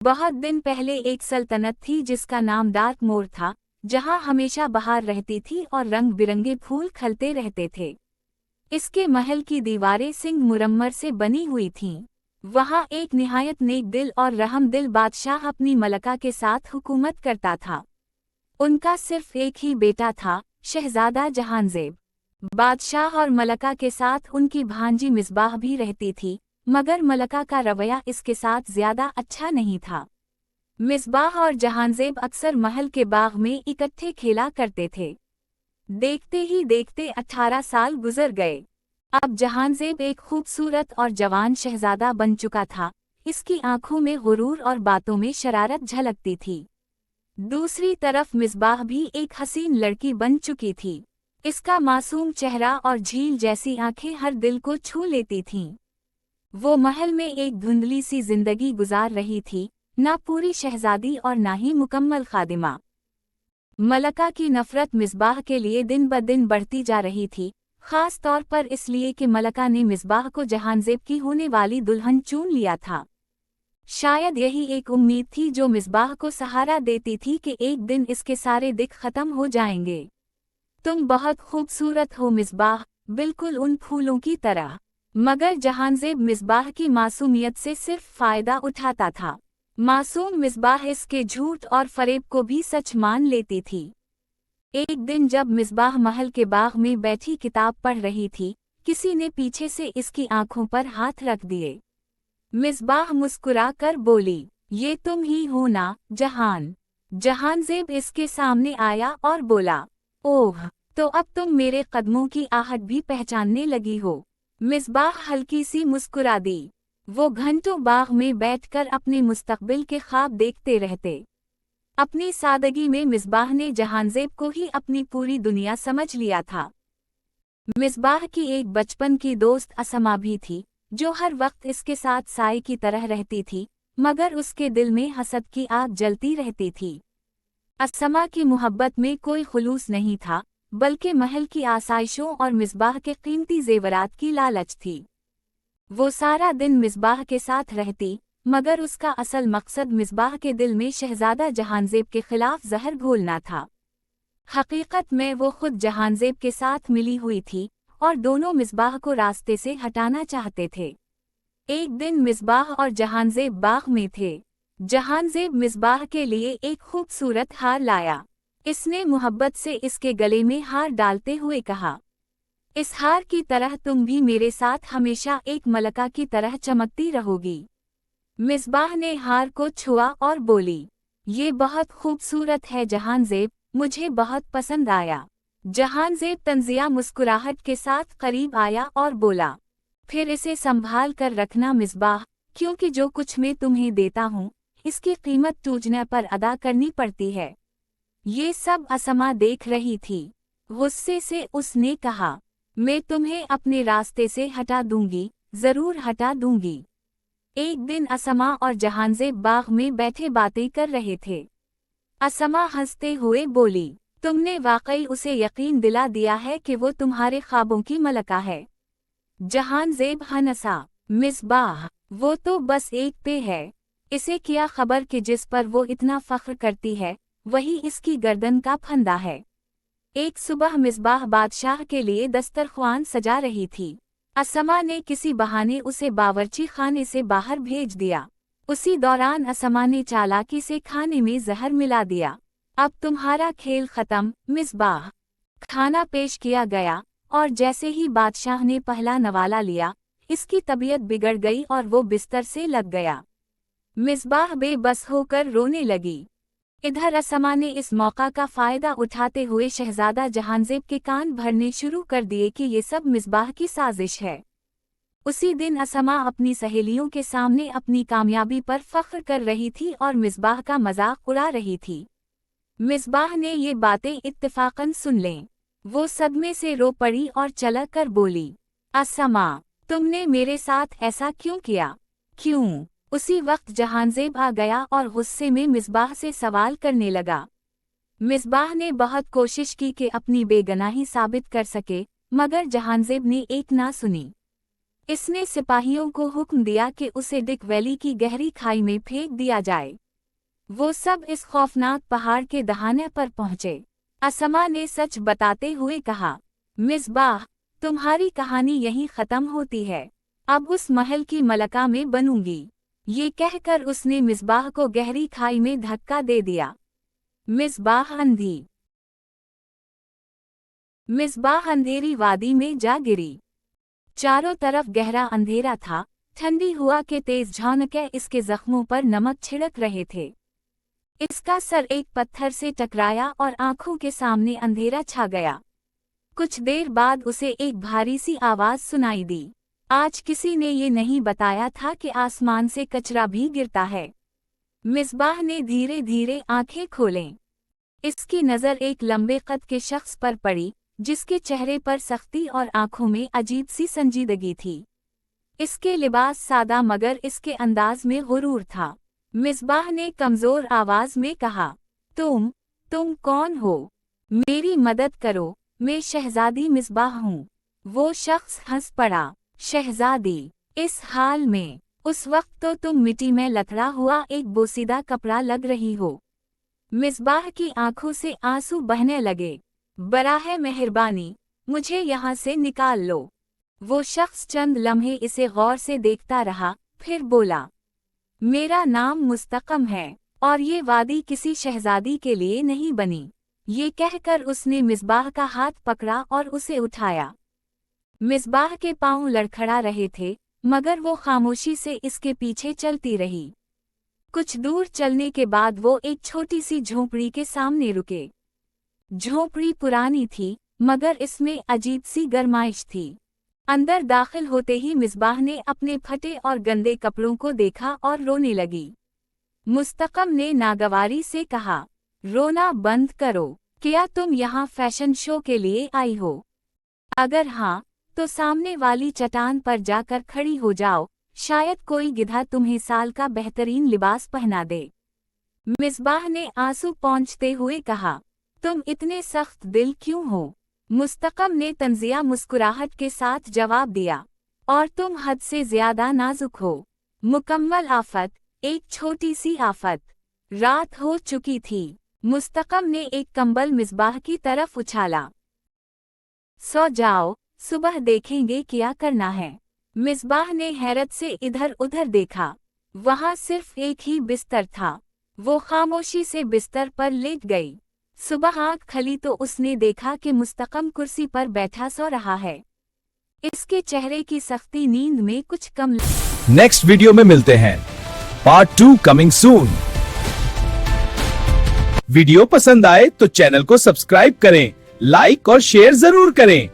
बहुत दिन पहले एक सल्तनत थी जिसका नाम डार्क मोर था, जहां हमेशा बहार रहती थी और रंग बिरंगे फूल खिलते रहते थे। इसके महल की दीवारें संगमरमर से बनी हुई थीं। वहां एक निहायत नेक दिल और रहमदिल बादशाह अपनी मलका के साथ हुकूमत करता था। उनका सिर्फ एक ही बेटा था, शहजादा जहांज़ेब। बादशाह और मलका के साथ उनकी भांजी मिसबाह भी रहती थी, मगर मलका का रवैया इसके साथ ज्यादा अच्छा नहीं था। मिसबाह और जहांज़ेब अक्सर महल के बाग में इकट्ठे खेला करते थे। देखते ही देखते 18 साल गुजर गए। अब जहांज़ेब एक खूबसूरत और जवान शहजादा बन चुका था। इसकी आंखों में गुरूर और बातों में शरारत झलकती थी। दूसरी तरफ मिसबाह भी एक हसीन लड़की बन चुकी थी। इसका मासूम चेहरा और झील जैसी आंखें हर दिल को छू लेती थीं। वो महल में एक धुंधली सी जिंदगी गुजार रही थी, ना पूरी शहजादी और ना ही मुकम्मल खादिमा। मलका की नफरत मिसबाह के लिए दिन ब दिन बढ़ती जा रही थी, खास तौर पर इसलिए कि मलका ने मिसबाह को जहांज़ेब की होने वाली दुल्हन चुन लिया था। शायद यही एक उम्मीद थी जो मिसबाह को सहारा देती थी कि एक दिन इसके सारे दिख खत्म हो जाएंगे। तुम बहुत खूबसूरत हो मिसबाह, बिल्कुल उन फूलों की तरह। मगर जहांज़ेब मिसबाह की मासूमियत से सिर्फ फायदा उठाता था। मासूम मिसबाह इसके झूठ और फरेब को भी सच मान लेती थी। एक दिन जब मिसबाह महल के बाग में बैठी किताब पढ़ रही थी, किसी ने पीछे से इसकी आंखों पर हाथ रख दिए। मिसबाह मुस्कुरा कर बोली, ये तुम ही हो ना, जहान। जहांज़ेब इसके सामने आया और बोला, ओह, तो अब तुम मेरे कदमों की आहट भी पहचानने लगी हो। मिसबाह हल्की सी मुस्कुरा दी। वो घंटों बाग में बैठकर अपने मुस्तकबिल के ख्वाब देखते रहते। अपनी सादगी में मिसबाह ने जहांज़ेब को ही अपनी पूरी दुनिया समझ लिया था। मिसबाह की एक बचपन की दोस्त असमा भी थी, जो हर वक्त इसके साथ साए की तरह रहती थी, मगर उसके दिल में हसद की आग जलती रहती थी। असमा की मोहब्बत में कोई खुलूस नहीं था, बल्कि महल की आसाइशों और मिसबाह के कीमती जेवरात की लालच थी। वो सारा दिन मिसबाह के साथ रहती, मगर उसका असल मकसद मिसबाह के दिल में शहजादा जहांज़ेब के खिलाफ जहर घोलना था। हकीकत में वो खुद जहांज़ेब के साथ मिली हुई थी और दोनों मिसबाह को रास्ते से हटाना चाहते थे। एक दिन मिसबाह और जहांज़ेब बाग में थे। जहांज़ेब मिसबाह के लिए एक खूबसूरत हार लाया। इसने मोहब्बत से इसके गले में हार डालते हुए कहा, इस हार की तरह तुम भी मेरे साथ हमेशा एक मलका की तरह चमकती रहोगी। मिसबाह ने हार को छुआ और बोली, ये बहुत खूबसूरत है जहांज़ेब, मुझे बहुत पसंद आया। जहांज़ेब तंजिया मुस्कुराहट के साथ करीब आया और बोला, फिर इसे संभाल कर रखना मिसबाह, क्योंकि जो कुछ मैं तुम्हें देता हूँ, इसकी कीमत टूटने पर अदा करनी पड़ती है। ये सब असमा देख रही थी। गुस्से से उसने कहा, मैं तुम्हें अपने रास्ते से हटा दूंगी, जरूर हटा दूंगी। एक दिन असमा और जहांज़ेब बाग में बैठे बातें कर रहे थे। असमा हंसते हुए बोली, तुमने वाकई उसे यकीन दिला दिया है कि वो तुम्हारे ख्वाबों की मलका है। जहांज़ेब हंसा, मिसबाह, वो तो बस एक पे है। इसे क्या खबर कि जिस पर वो इतना फख्र करती है, वही इसकी गर्दन का फंदा है। एक सुबह मिसबाह बादशाह के लिए दस्तरख्वान सजा रही थी। असमा ने किसी बहाने उसे बावर्ची खाने से बाहर भेज दिया। उसी दौरान असमा ने चालाकी से खाने में जहर मिला दिया। अब तुम्हारा खेल खत्म, मिसबाह। खाना पेश किया गया और जैसे ही बादशाह ने पहला नवाला लिया, इसकी तबीयत बिगड़ गई और वो बिस्तर से लग गया। मिसबाह बेबस होकर रोने लगी। इधर असमा ने इस मौका का फायदा उठाते हुए शहजादा जहांज़ेब के कान भरने शुरू कर दिए कि ये सब मिसबाह की साजिश है। उसी दिन असमा अपनी सहेलियों के सामने अपनी कामयाबी पर फख्र कर रही थी और मिसबाह का मजाक उड़ा रही थी। मिसबाह ने ये बातें इत्तेफाकन सुन लें। वो सदमे से रो पड़ी और चला कर बोली, असमा, तुमने मेरे साथ ऐसा क्यों किया? क्यों? उसी वक्त जहांज़ेब आ गया और गुस्से में मिसबाह से सवाल करने लगा। मिसबाह ने बहुत कोशिश की कि अपनी बेगनाही साबित कर सके, मगर जहांज़ेब ने एक ना सुनी। इसने सिपाहियों को हुक्म दिया कि उसे डिक वैली की गहरी खाई में फेंक दिया जाए। वो सब इस खौफनाक पहाड़ के दहाने पर पहुंचे। असमा ने सच बताते हुए कहा, मिसबाह, तुम्हारी कहानी यहीं खत्म होती है। अब उस महल की मलका में बनूंगी। ये कहकर उसने मिसबाह को गहरी खाई में धक्का दे दिया। मिसबाह अंधी। मिसबाह अंधेरी वादी में जा गिरी। चारों तरफ गहरा अंधेरा था। ठंडी हवा के तेज झोंके इसके जख्मों पर नमक छिड़क रहे थे। इसका सर एक पत्थर से टकराया और आंखों के सामने अंधेरा छा गया। कुछ देर बाद उसे एक भारी सी आवाज सुनाई दी। आज किसी ने ये नहीं बताया था कि आसमान से कचरा भी गिरता है। मिसबाह ने धीरे धीरे आंखें खोलें। इसकी नज़र एक लंबे कद के शख्स पर पड़ी, जिसके चेहरे पर सख्ती और आंखों में अजीब सी संजीदगी थी। इसके लिबास सादा मगर इसके अंदाज में गुरूर था। मिसबाह ने कमजोर आवाज में कहा, तुम कौन हो? मेरी मदद करो, मैं शहजादी मिसबाह हूँ। वो शख्स हंस पड़ा। शहजादी? इस हाल में? उस वक्त तो तुम मिट्टी में लथड़ा हुआ एक बोसीदा कपड़ा लग रही हो। मिसबाह की आंखों से आंसू बहने लगे। बराहे मेहरबानी, मुझे यहाँ से निकाल लो। वो शख्स चंद लम्हे इसे गौर से देखता रहा, फिर बोला, मेरा नाम मुस्तकम है, और ये वादी किसी शहजादी के लिए नहीं बनी। ये कहकर उसने मिसबाह का हाथ पकड़ा और उसे उठाया। मिसबाह के पांव लड़खड़ा रहे थे, मगर वो खामोशी से इसके पीछे चलती रही। कुछ दूर चलने के बाद वो एक छोटी सी झोंपड़ी के सामने रुके। झोंपड़ी पुरानी थी, मगर इसमें अजीब सी गर्माइश थी। अंदर दाखिल होते ही मिसबाह ने अपने फटे और गंदे कपड़ों को देखा और रोने लगी। मुस्तकम ने नागवारी से कहा, रोना बंद करो। क्या तुम यहाँ फैशन शो के लिए आई हो? अगर हाँ, तो सामने वाली चट्टान पर जाकर खड़ी हो जाओ, शायद कोई गिधा तुम्हें साल का बेहतरीन लिबास पहना दे। मिसबाह ने आंसू पोंछते हुए कहा, तुम इतने सख्त दिल क्यों हो? मुस्तकम ने तंजिया मुस्कुराहट के साथ जवाब दिया, और तुम हद से ज्यादा नाजुक हो। मुकम्मल आफत, एक छोटी सी आफत। रात हो चुकी थी। मुस्तकम ने एक कंबल मिसबाह की तरफ उछाला। सो जाओ, सुबह देखेंगे क्या करना है। मिसबाह ने हैरत से इधर उधर देखा। वहां सिर्फ एक ही बिस्तर था। वो खामोशी से बिस्तर पर लेट गई। सुबह आँख खुली तो उसने देखा कि मुस्तकम कुर्सी पर बैठा सो रहा है। इसके चेहरे की सख्ती नींद में कुछ कम। नेक्स्ट वीडियो में मिलते हैं। Part 2 coming soon. वीडियो पसंद आए तो चैनल को सब्सक्राइब करें, लाइक और शेयर जरूर करें।